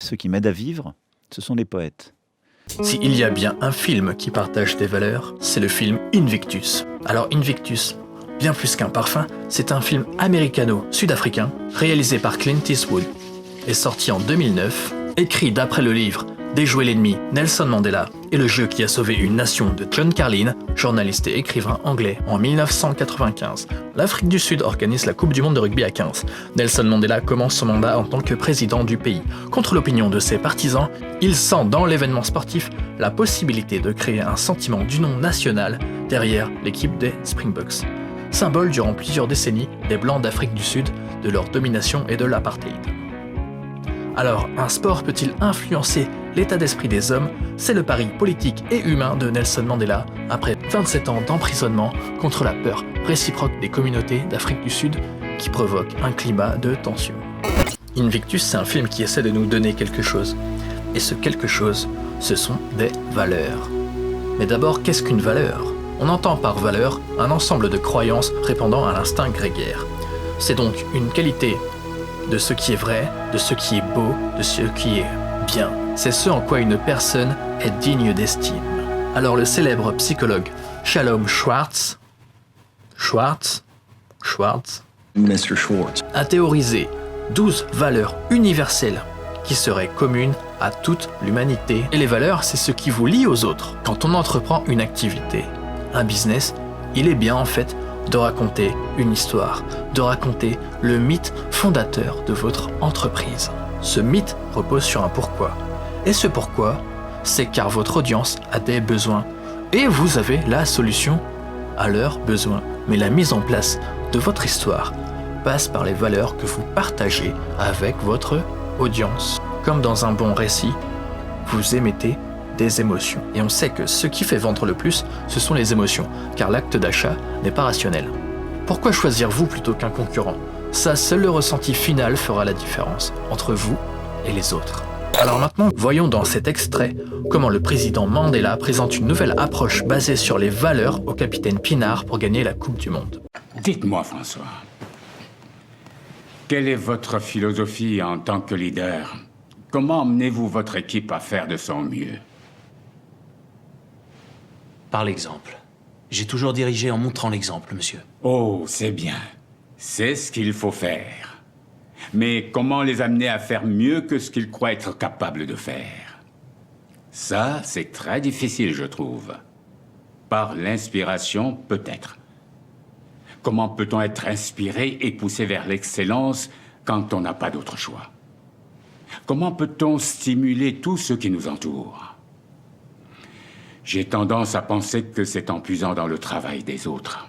ceux qui m'aident à vivre, ce sont les poètes. S'il y a bien un film qui partage des valeurs, c'est le film Invictus. Alors Invictus, bien plus qu'un parfum, c'est un film américano-sud-africain réalisé par Clint Eastwood et sorti en 2009, écrit d'après le livre Déjouer l'ennemi, Nelson Mandela et le jeu qui a sauvé une nation de John Carlin, journaliste et écrivain anglais. En 1995, l'Afrique du Sud organise la Coupe du monde de rugby à 15. Nelson Mandela commence son mandat en tant que président du pays. Contre l'opinion de ses partisans, il sent dans l'événement sportif la possibilité de créer un sentiment d'union nationale derrière l'équipe des Springboks, symbole durant plusieurs décennies des Blancs d'Afrique du Sud, de leur domination et de l'apartheid. Alors, un sport peut-il influencer l'état d'esprit des hommes? C'est le pari politique et humain de Nelson Mandela après 27 ans d'emprisonnement contre la peur réciproque des communautés d'Afrique du Sud qui provoque un climat de tension. Invictus, c'est un film qui essaie de nous donner quelque chose. Et ce quelque chose, ce sont des valeurs. Mais d'abord, qu'est-ce qu'une valeur? On entend par valeur un ensemble de croyances répondant à l'instinct grégaire. C'est donc une qualité de ce qui est vrai, de ce qui est beau, de ce qui est bien. C'est ce en quoi une personne est digne d'estime. Alors le célèbre psychologue Shalom Schwartz Mr. Schwartz a théorisé 12 valeurs universelles qui seraient communes à toute l'humanité. Et les valeurs, c'est ce qui vous lie aux autres. Quand on entreprend une activité, un business, il est bien en fait de raconter une histoire, de raconter le mythe fondateur de votre entreprise. Ce mythe repose sur un pourquoi. Et ce pourquoi, c'est car votre audience a des besoins. Et vous avez la solution à leurs besoins. Mais la mise en place de votre histoire passe par les valeurs que vous partagez avec votre audience. Comme dans un bon récit, vous émettez des émotions. Et on sait que ce qui fait vendre le plus, ce sont les émotions, car l'acte d'achat n'est pas rationnel. Pourquoi choisir vous plutôt qu'un concurrent? Ça, seul le ressenti final fera la différence entre vous et les autres. Alors maintenant, voyons dans cet extrait comment le président Mandela présente une nouvelle approche basée sur les valeurs au capitaine Pinard pour gagner la Coupe du Monde. Dites-moi, François, quelle est votre philosophie en tant que leader? Comment emmenez-vous votre équipe à faire de son mieux? Par l'exemple. J'ai toujours dirigé en montrant l'exemple, monsieur. Oh, c'est bien. C'est ce qu'il faut faire. Mais comment les amener à faire mieux que ce qu'ils croient être capables de faire? Ça, c'est très difficile, je trouve. Par l'inspiration, peut-être. Comment peut-on être inspiré et poussé vers l'excellence quand on n'a pas d'autre choix? Comment peut-on stimuler tout ce qui nous entoure? J'ai tendance à penser que c'est en puisant dans le travail des autres.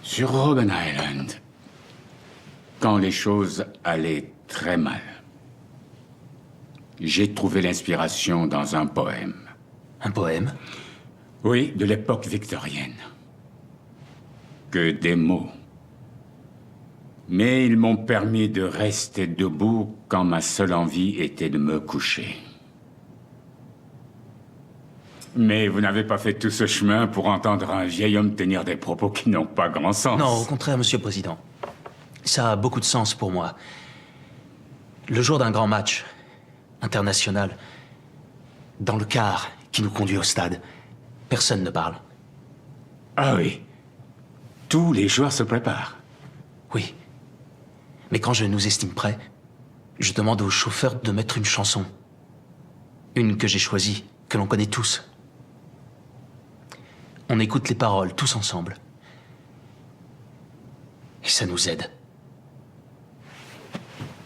Sur Robben Island, quand les choses allaient très mal, j'ai trouvé l'inspiration dans un poème. Un poème? Oui, de l'époque victorienne. Que des mots. Mais ils m'ont permis de rester debout quand ma seule envie était de me coucher. Mais vous n'avez pas fait tout ce chemin pour entendre un vieil homme tenir des propos qui n'ont pas grand sens. Non, au contraire, monsieur le président. Ça a beaucoup de sens pour moi. Le jour d'un grand match international, dans le car qui nous conduit au stade, personne ne parle. Ah oui. Tous les joueurs se préparent. Oui. Mais quand je nous estime prêts, je demande au chauffeur de mettre une chanson. Une que j'ai choisie, que l'on connaît tous. On écoute les paroles tous ensemble. Et ça nous aide.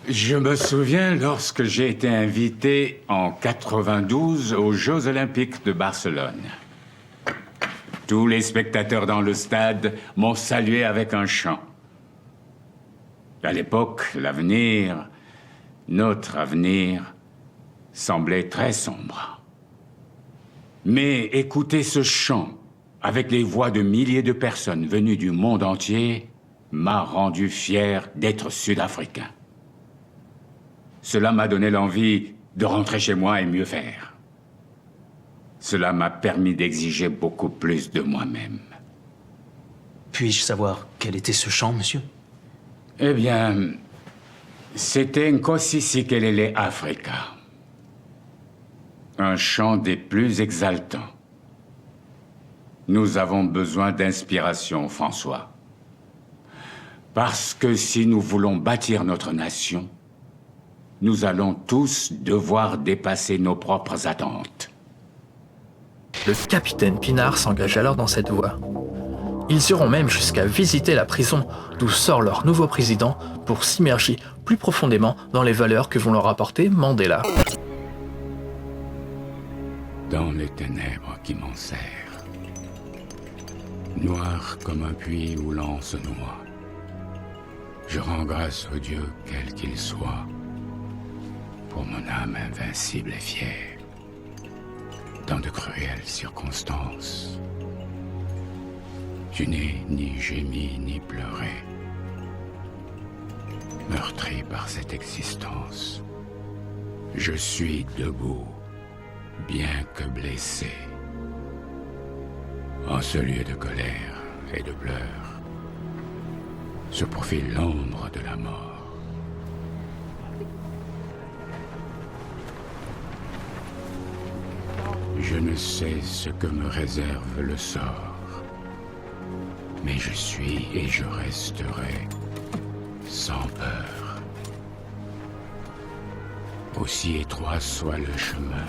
Je me souviens lorsque j'ai été invité en 92 aux Jeux Olympiques de Barcelone. Tous les spectateurs dans le stade m'ont salué avec un chant. À l'époque, l'avenir, notre avenir, semblait très sombre. Mais écouter ce chant, avec les voix de milliers de personnes venues du monde entier, m'a rendu fier d'être sud-africain. Cela m'a donné l'envie de rentrer chez moi et mieux faire. Cela m'a permis d'exiger beaucoup plus de moi-même. Puis-je savoir quel était ce chant, monsieur? Eh bien, C'était Nkosi Sikelele Africa. Un chant des plus exaltants. Nous avons besoin d'inspiration, François. Parce que si nous voulons bâtir notre nation, nous allons tous devoir dépasser nos propres attentes. Le capitaine Pinard s'engage alors dans cette voie. Ils iront même jusqu'à visiter la prison d'où sort leur nouveau président pour s'immerger plus profondément dans les valeurs que vont leur apporter Mandela. Dans les ténèbres qui m'enserrent, noir comme un puits où l'on se noie, je rends grâce au Dieu quel qu'il soit, pour mon âme invincible et fière. Dans de cruelles circonstances, je n'ai ni gémi ni pleuré, meurtri par cette existence. Je suis debout, bien que blessé, en ce lieu de colère et de pleurs, se profile l'ombre de la mort. Je ne sais ce que me réserve le sort, mais je suis et je resterai sans peur. Aussi étroit soit le chemin,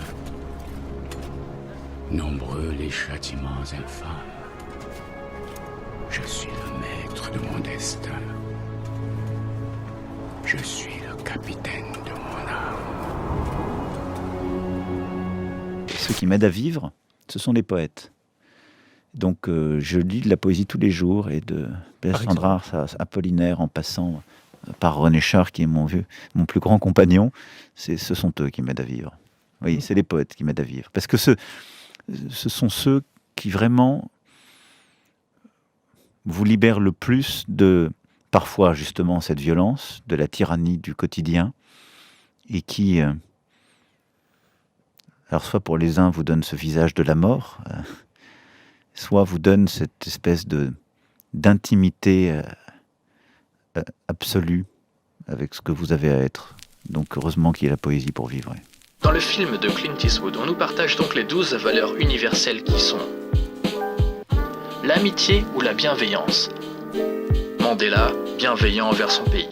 nombreux les châtiments infâmes, je suis le maître de mon destin. Je suis le capitaine de mon âme. Ceux qui m'aident à vivre, ce sont les poètes. Donc je lis de la poésie tous les jours, et de Sandra Apollinaire, en passant par René Char, qui est mon plus grand compagnon, ce sont eux qui m'aident à vivre. Oui, c'est les poètes qui m'aident à vivre. Parce que ce sont ceux qui vraiment vous libèrent le plus de, parfois justement, cette violence, de la tyrannie du quotidien, et qui, alors soit pour les uns, vous donnent ce visage de la mort, soit vous donnent cette espèce d'intimité absolue avec ce que vous avez à être. Donc heureusement qu'il y a la poésie pour vivre. Dans le film de Clint Eastwood, on nous partage donc les 12 valeurs universelles qui sont l'amitié ou la bienveillance. Mandela, bienveillant envers son pays.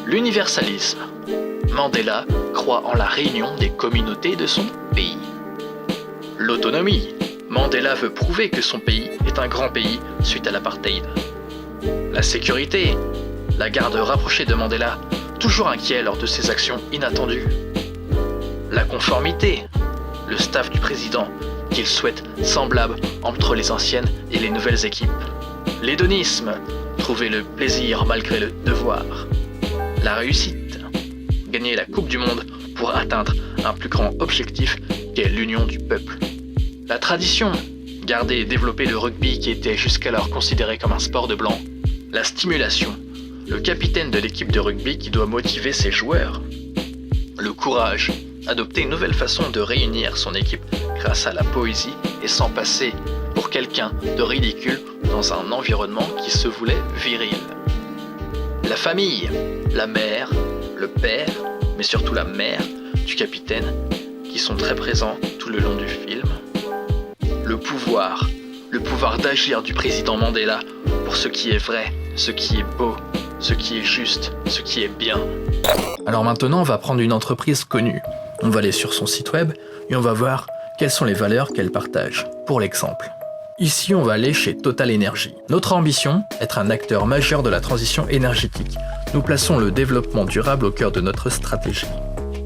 L'universalisme. Mandela croit en la réunion des communautés de son pays. L'autonomie. Mandela veut prouver que son pays est un grand pays suite à l'apartheid. La sécurité. La garde rapprochée de Mandela, toujours inquiet lors de ses actions inattendues. La conformité. Le staff du président, qu'il souhaite semblable entre les anciennes et les nouvelles équipes. L'hédonisme. Trouver le plaisir malgré le devoir. La réussite. Gagner la Coupe du Monde pour atteindre un plus grand objectif qu'est l'union du peuple. La tradition. Garder et développer le rugby qui était jusqu'alors considéré comme un sport de blanc. La stimulation. Le capitaine de l'équipe de rugby qui doit motiver ses joueurs. Le courage. Adopter une nouvelle façon de réunir son équipe grâce à la poésie et sans passer pour quelqu'un de ridicule dans un environnement qui se voulait viril. La famille. La mère, le père, mais surtout la mère du capitaine qui sont très présents tout le long du film. Le pouvoir d'agir du président Mandela pour ce qui est vrai, ce qui est beau, ce qui est juste, ce qui est bien. Alors maintenant, on va prendre une entreprise connue. On va aller sur son site web et on va voir quelles sont les valeurs qu'elle partage. Pour l'exemple, ici on va aller chez Total Energy. Notre ambition, être un acteur majeur de la transition énergétique. Nous plaçons le développement durable au cœur de notre stratégie.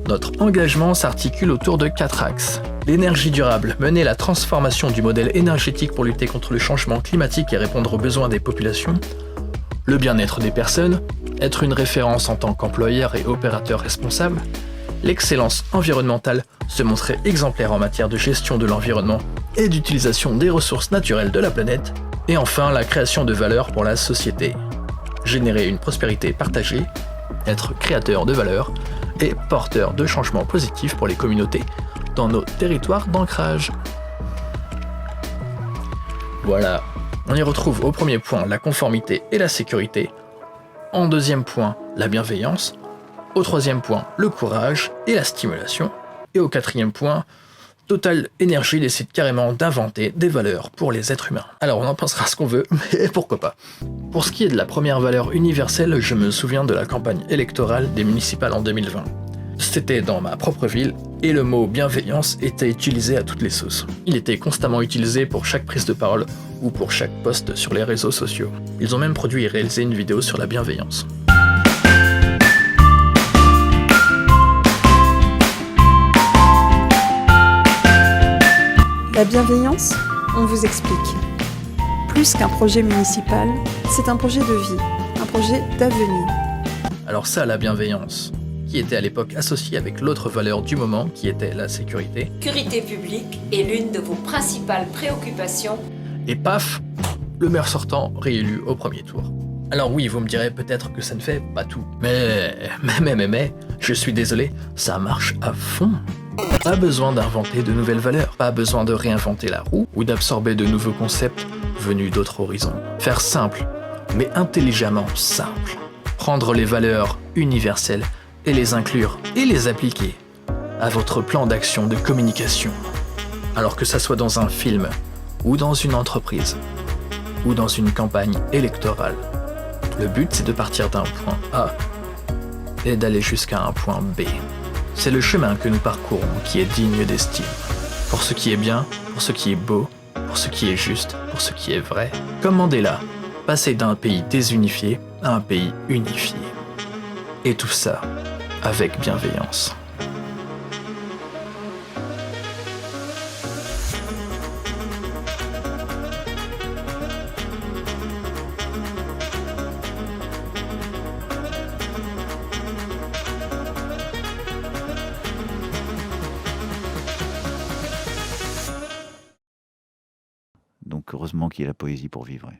Notre engagement s'articule autour de 4 axes. L'énergie durable, mener la transformation du modèle énergétique pour lutter contre le changement climatique et répondre aux besoins des populations. Le bien-être des personnes, être une référence en tant qu'employeur et opérateur responsable. L'excellence environnementale, se montrer exemplaire en matière de gestion de l'environnement et d'utilisation des ressources naturelles de la planète. Et enfin, la création de valeur pour la société. Générer une prospérité partagée, être créateur de valeur et porteur de changements positifs pour les communautés dans nos territoires d'ancrage. Voilà, on y retrouve au premier point la conformité et la sécurité. En deuxième point, la bienveillance. Au troisième point, le courage et la stimulation. Et au quatrième point, Total Energy décide carrément d'inventer des valeurs pour les êtres humains. Alors on en pensera ce qu'on veut, mais pourquoi pas. Pour ce qui est de la première valeur universelle, je me souviens de la campagne électorale des municipales en 2020. C'était dans ma propre ville, et le mot bienveillance était utilisé à toutes les sauces. Il était constamment utilisé pour chaque prise de parole ou pour chaque post sur les réseaux sociaux. Ils ont même produit et réalisé une vidéo sur la bienveillance. La bienveillance, on vous explique. Plus qu'un projet municipal, c'est un projet de vie, un projet d'avenir. Alors ça, la bienveillance, qui était à l'époque associée avec l'autre valeur du moment, qui était la sécurité. Sécurité publique est l'une de vos principales préoccupations. Et paf, le maire sortant réélu au premier tour. Alors oui, vous me direz peut-être que ça ne fait pas tout. Mais, je suis désolé, ça marche à fond. Pas besoin d'inventer de nouvelles valeurs, pas besoin de réinventer la roue ou d'absorber de nouveaux concepts venus d'autres horizons. Faire simple, mais intelligemment simple. Prendre les valeurs universelles et les inclure et les appliquer à votre plan d'action de communication. Alors que ça soit dans un film, ou dans une entreprise, ou dans une campagne électorale. Le but, c'est de partir d'un point A et d'aller jusqu'à un point B. C'est le chemin que nous parcourons qui est digne d'estime. Pour ce qui est bien, pour ce qui est beau, pour ce qui est juste, pour ce qui est vrai. Comme Mandela, passer d'un pays désunifié à un pays unifié. Et tout ça avec bienveillance. Donc heureusement qu'il y a la poésie pour vivre.